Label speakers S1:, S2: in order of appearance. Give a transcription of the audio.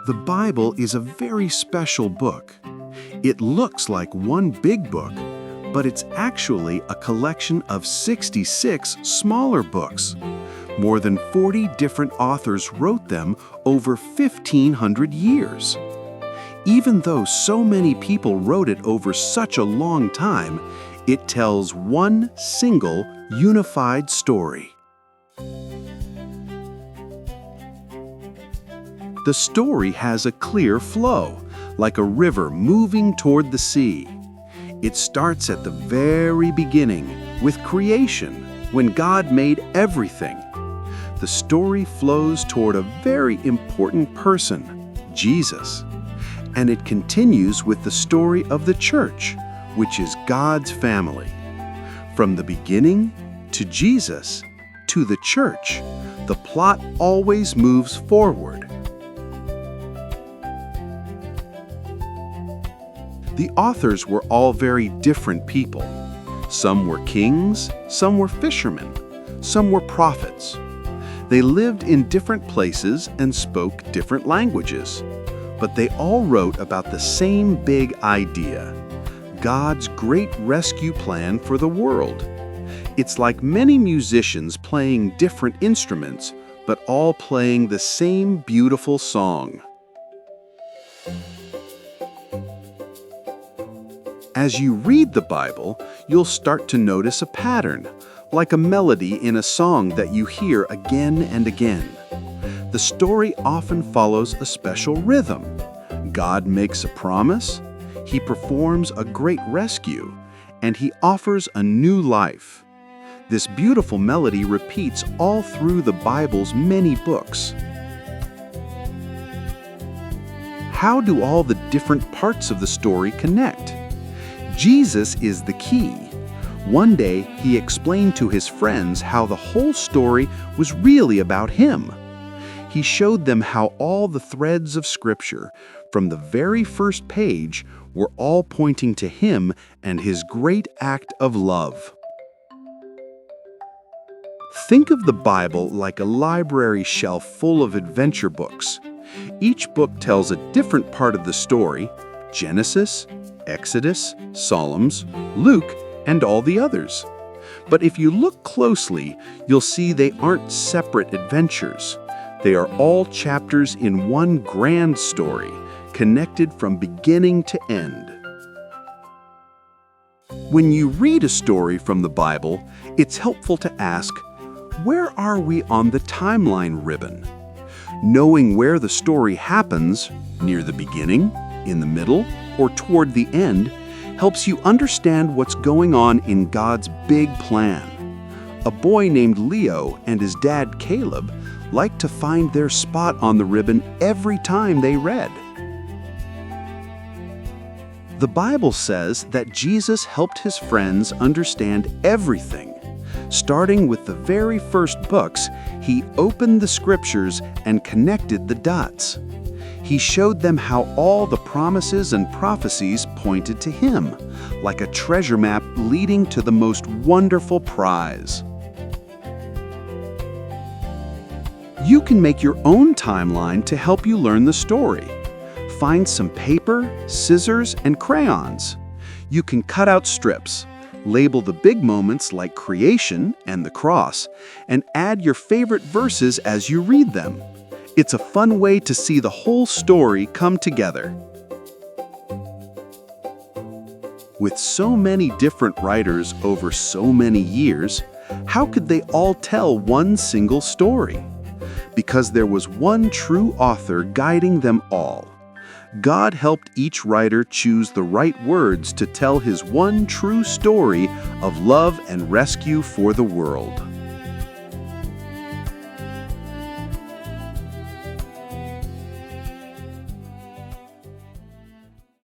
S1: The Bible is a very special book. It looks like one big book, but it's actually a collection of 66 smaller books. More than 40 different authors wrote them over 1,500 years. Even though so many people wrote it over such a long time, it tells one single, unified story. The story has a clear flow, like a river moving toward the sea. It starts at the very beginning, with creation, when God made everything. The story flows toward a very important person, Jesus. And it continues with the story of the church, which is God's family. From the beginning to Jesus to the church, the plot always moves forward. The authors were all very different people. Some were kings, some were fishermen, some were prophets. They lived in different places and spoke different languages, but they all wrote about the same big idea: God's great rescue plan for the world. It's like many musicians playing different instruments, but all playing the same beautiful song. As you read the Bible, you'll start to notice a pattern, like a melody in a song that you hear again and again. The story often follows a special rhythm. God makes a promise, He performs a great rescue, and He offers a new life. This beautiful melody repeats all through the Bible's many books. How do all the different parts of the story connect? Jesus is the key. One day, He explained to His friends how the whole story was really about Him. He showed them how all the threads of Scripture, from the very first page, were all pointing to Him and His great act of love. Think of the Bible like a library shelf full of adventure books. Each book tells a different part of the story: Genesis, Exodus, Psalms, Luke, and all the others. But if you look closely, you'll see they aren't separate adventures. They are all chapters in one grand story, connected from beginning to end. When you read a story from the Bible, it's helpful to ask, where are we on the timeline ribbon? Knowing where the story happens, near the beginning, in the middle, or toward the end, helps you understand what's going on in God's big plan. A boy named Leo and his dad Caleb liked to find their spot on the ribbon every time they read. The Bible says that Jesus helped His friends understand everything. Starting with the very first books, He opened the Scriptures and connected the dots. He showed them how all the promises and prophecies pointed to Him, like a treasure map leading to the most wonderful prize. You can make your own timeline to help you learn the story. Find some paper, scissors, and crayons. You can cut out strips, label the big moments like creation and the cross, and add your favorite verses as you read them. It's a fun way to see the whole story come together. With so many different writers over so many years, how could they all tell one single story? Because there was one true author guiding them all. God helped each writer choose the right words to tell His one true story of love and rescue for the world.